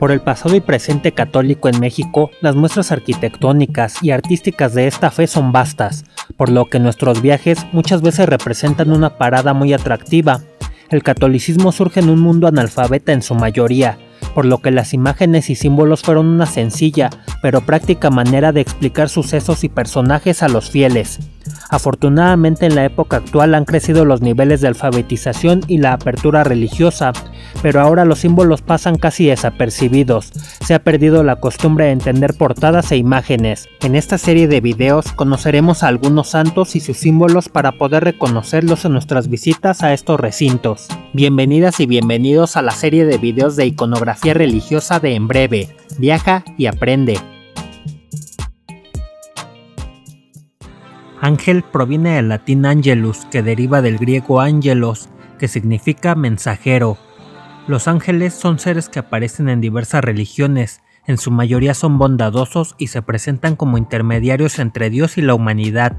Por el pasado y presente católico en México, las muestras arquitectónicas y artísticas de esta fe son vastas, por lo que nuestros viajes muchas veces representan una parada muy atractiva. El catolicismo surge en un mundo analfabeta en su mayoría, por lo que las imágenes y símbolos fueron una sencilla, pero práctica manera de explicar sucesos y personajes a los fieles. Afortunadamente en la época actual han crecido los niveles de alfabetización y la apertura religiosa, pero ahora los símbolos pasan casi desapercibidos. Se ha perdido la costumbre de entender portadas e imágenes. En esta serie de videos conoceremos a algunos santos y sus símbolos para poder reconocerlos en nuestras visitas a estos recintos. Bienvenidas y bienvenidos a la serie de videos de iconografía religiosa de En Breve. Viaja y aprende. Ángel proviene del latín angelus, que deriva del griego angelos, que significa mensajero. Los ángeles son seres que aparecen en diversas religiones, en su mayoría son bondadosos y se presentan como intermediarios entre Dios y la humanidad.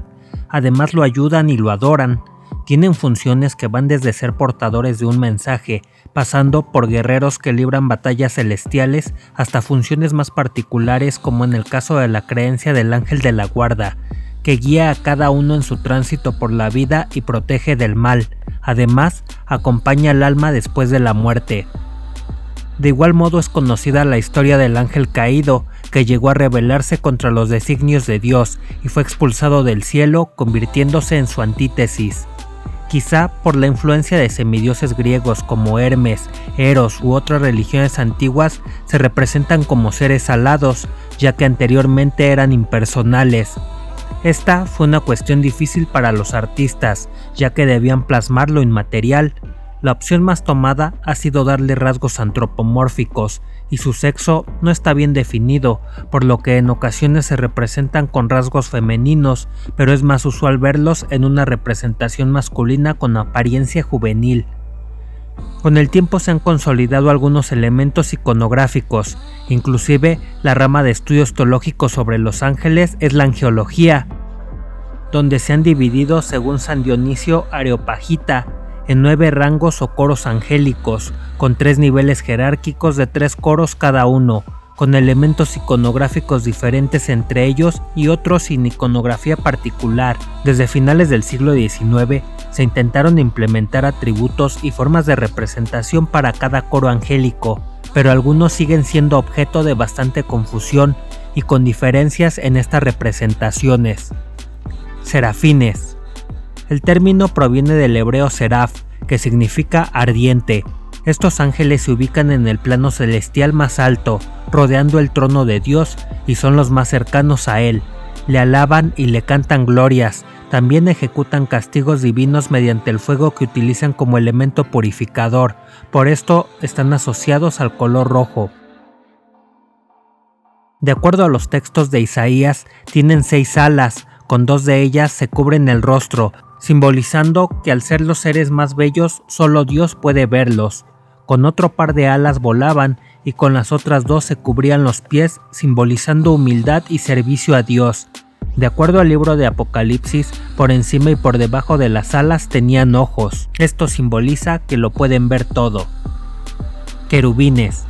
Además lo ayudan y lo adoran. Tienen funciones que van desde ser portadores de un mensaje, pasando por guerreros que libran batallas celestiales, hasta funciones más particulares como en el caso de la creencia del ángel de la guarda, que guía a cada uno en su tránsito por la vida y protege del mal. Además, acompaña al alma después de la muerte. De igual modo es conocida la historia del ángel caído, que llegó a rebelarse contra los designios de Dios y fue expulsado del cielo, convirtiéndose en su antítesis. Quizá por la influencia de semidioses griegos como Hermes, Eros u otras religiones antiguas se representan como seres alados, ya que anteriormente eran impersonales. Esta fue una cuestión difícil para los artistas, ya que debían plasmar lo inmaterial. La opción más tomada ha sido darle rasgos antropomórficos, y su sexo no está bien definido, por lo que en ocasiones se representan con rasgos femeninos, pero es más usual verlos en una representación masculina con apariencia juvenil. Con el tiempo se han consolidado algunos elementos iconográficos, inclusive la rama de estudios teológicos sobre los ángeles es la angelología, donde se han dividido según San Dionisio Areopagita en 9 rangos o coros angélicos, con 3 niveles jerárquicos de 3 coros cada uno, con elementos iconográficos diferentes entre ellos y otros sin iconografía particular. Desde finales del siglo XIX se intentaron implementar atributos y formas de representación para cada coro angélico, pero algunos siguen siendo objeto de bastante confusión y con diferencias en estas representaciones. Serafines. El término proviene del hebreo seraf, que significa ardiente. Estos ángeles se ubican en el plano celestial más alto, rodeando el trono de Dios, y son los más cercanos a él. Le alaban y le cantan glorias. También ejecutan castigos divinos mediante el fuego que utilizan como elemento purificador. Por esto están asociados al color rojo. De acuerdo a los textos de Isaías, tienen 6 alas, con 2 de ellas se cubren el rostro, simbolizando que al ser los seres más bellos, solo Dios puede verlos. Con otro par de alas volaban y con las otras 2 se cubrían los pies, simbolizando humildad y servicio a Dios. De acuerdo al libro de Apocalipsis, por encima y por debajo de las alas tenían ojos. Esto simboliza que lo pueden ver todo. Querubines.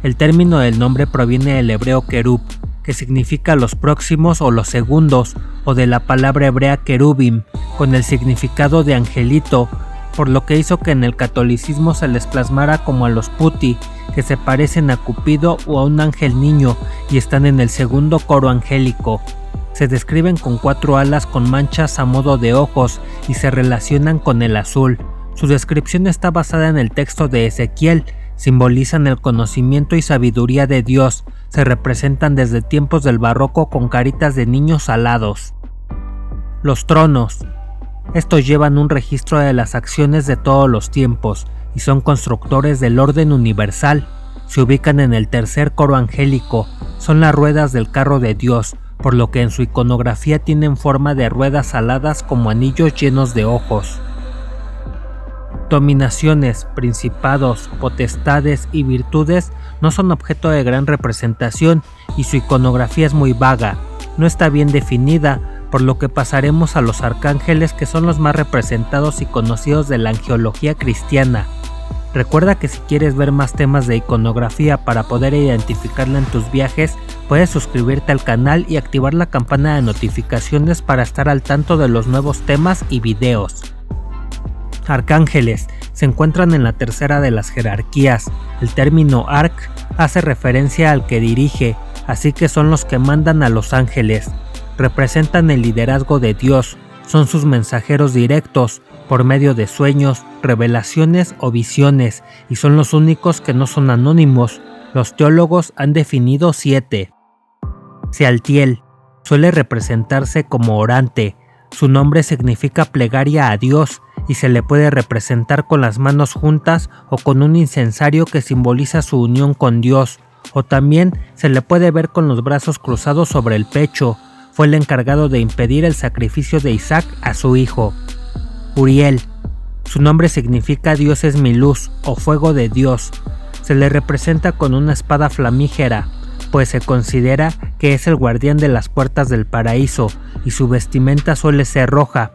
El término del nombre proviene del hebreo kerub, que significa los próximos o los segundos, o de la palabra hebrea querubim, con el significado de angelito, por lo que hizo que en el catolicismo se les plasmara como a los puti, que se parecen a Cupido o a un ángel niño y están en el segundo coro angélico. Se describen con 4 alas con manchas a modo de ojos y se relacionan con el azul. Su descripción está basada en el texto de Ezequiel, simbolizan el conocimiento y sabiduría de Dios, se representan desde tiempos del barroco con caritas de niños alados. Los tronos. Estos llevan un registro de las acciones de todos los tiempos y son constructores del orden universal. Se ubican en el tercer coro angélico, son las ruedas del carro de Dios, por lo que en su iconografía tienen forma de ruedas aladas como anillos llenos de ojos. Dominaciones, principados, potestades y virtudes no son objeto de gran representación y su iconografía es muy vaga, no está bien definida, por lo que pasaremos a los arcángeles, que son los más representados y conocidos de la angelología cristiana. Recuerda que si quieres ver más temas de iconografía para poder identificarla en tus viajes, puedes suscribirte al canal y activar la campana de notificaciones para estar al tanto de los nuevos temas y videos. Arcángeles se encuentran en la tercera de las jerarquías. El término arc hace referencia al que dirige, así que son los que mandan a los ángeles. Representan el liderazgo de Dios, son sus mensajeros directos, por medio de sueños, revelaciones o visiones, y son los únicos que no son anónimos. Los teólogos han definido 7. Sealtiel suele representarse como orante. Su nombre significa plegaria a Dios y se le puede representar con las manos juntas o con un incensario que simboliza su unión con Dios, o también se le puede ver con los brazos cruzados sobre el pecho. Fue el encargado de impedir el sacrificio de Isaac a su hijo. Uriel. Su nombre significa Dios es mi luz o fuego de Dios. Se le representa con una espada flamígera, pues se considera que es el guardián de las puertas del paraíso y su vestimenta suele ser roja.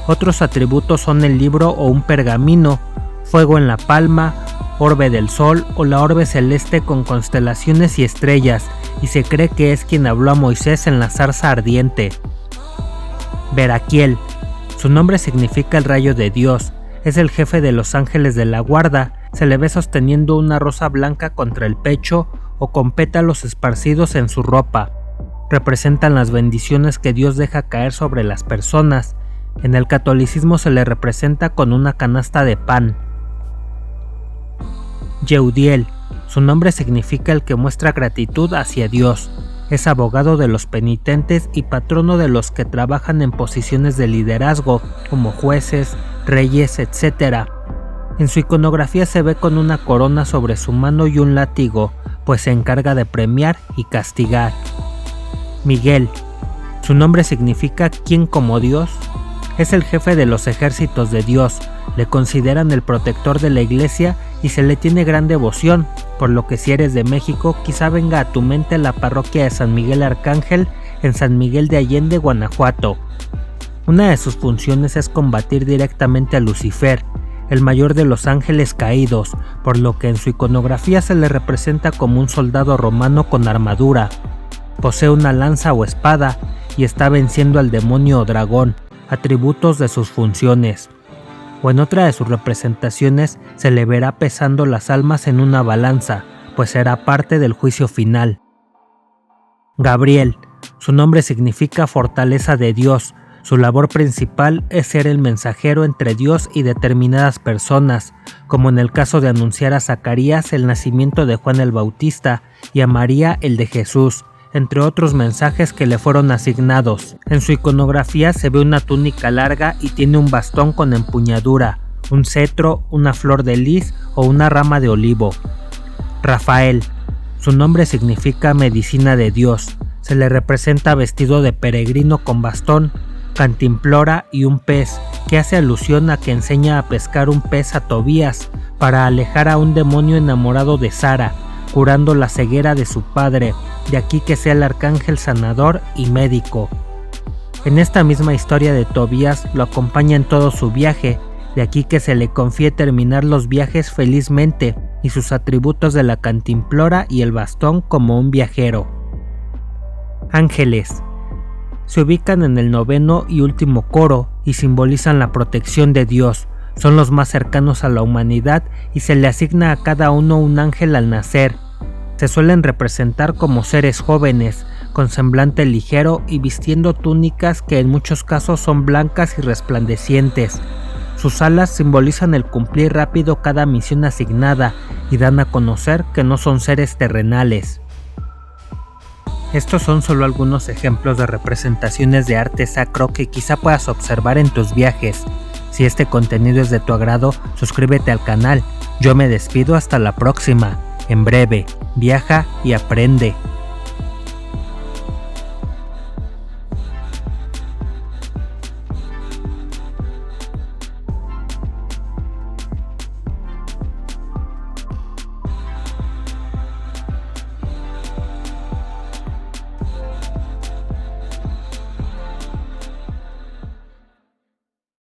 Otros atributos son el libro o un pergamino, fuego en la palma, orbe del sol o la orbe celeste con constelaciones y estrellas, y se cree que es quien habló a Moisés en la zarza ardiente. Veraquiel. Su nombre significa el rayo de Dios, es el jefe de los ángeles de la guarda, se le ve sosteniendo una rosa blanca contra el pecho o con pétalos esparcidos en su ropa. Representan las bendiciones que Dios deja caer sobre las personas. En el catolicismo se le representa con una canasta de pan. Yeudiel. Su nombre significa el que muestra gratitud hacia Dios. Es abogado de los penitentes y patrono de los que trabajan en posiciones de liderazgo, como jueces, reyes, etc. En su iconografía se ve con una corona sobre su mano y un látigo, pues se encarga de premiar y castigar. Miguel. Su nombre significa ¿quién como Dios? Es el jefe de los ejércitos de Dios, le consideran el protector de la iglesia y se le tiene gran devoción, por lo que si eres de México quizá venga a tu mente la parroquia de San Miguel Arcángel en San Miguel de Allende, Guanajuato. Una de sus funciones es combatir directamente a Lucifer, el mayor de los ángeles caídos, por lo que en su iconografía se le representa como un soldado romano con armadura. Posee una lanza o espada y está venciendo al demonio o dragón, atributos de sus funciones. O en otra de sus representaciones se le verá pesando las almas en una balanza, pues será parte del juicio final. Gabriel. Su nombre significa fortaleza de Dios. Su labor principal es ser el mensajero entre Dios y determinadas personas, como en el caso de anunciar a Zacarías el nacimiento de Juan el Bautista y a María el de Jesús, entre otros mensajes que le fueron asignados. En su iconografía se ve una túnica larga y tiene un bastón con empuñadura, un cetro, una flor de lis o una rama de olivo. Rafael. Su nombre significa medicina de Dios. Se le representa vestido de peregrino con bastón, cantimplora y un pez, que hace alusión a que enseña a pescar un pez a Tobías para alejar a un demonio enamorado de Sara, curando la ceguera de su padre, de aquí que sea el arcángel sanador y médico. En esta misma historia de Tobías lo acompaña en todo su viaje, de aquí que se le confíe terminar los viajes felizmente y sus atributos de la cantimplora y el bastón como un viajero. Ángeles. Se ubican en el 9º y último coro y simbolizan la protección de Dios. Son los más cercanos a la humanidad y se le asigna a cada uno un ángel al nacer. Se suelen representar como seres jóvenes, con semblante ligero y vistiendo túnicas que en muchos casos son blancas y resplandecientes. Sus alas simbolizan el cumplir rápido cada misión asignada y dan a conocer que no son seres terrenales. Estos son solo algunos ejemplos de representaciones de arte sacro que quizá puedas observar en tus viajes. Si este contenido es de tu agrado, suscríbete al canal. Yo me despido hasta la próxima. En breve, viaja y aprende.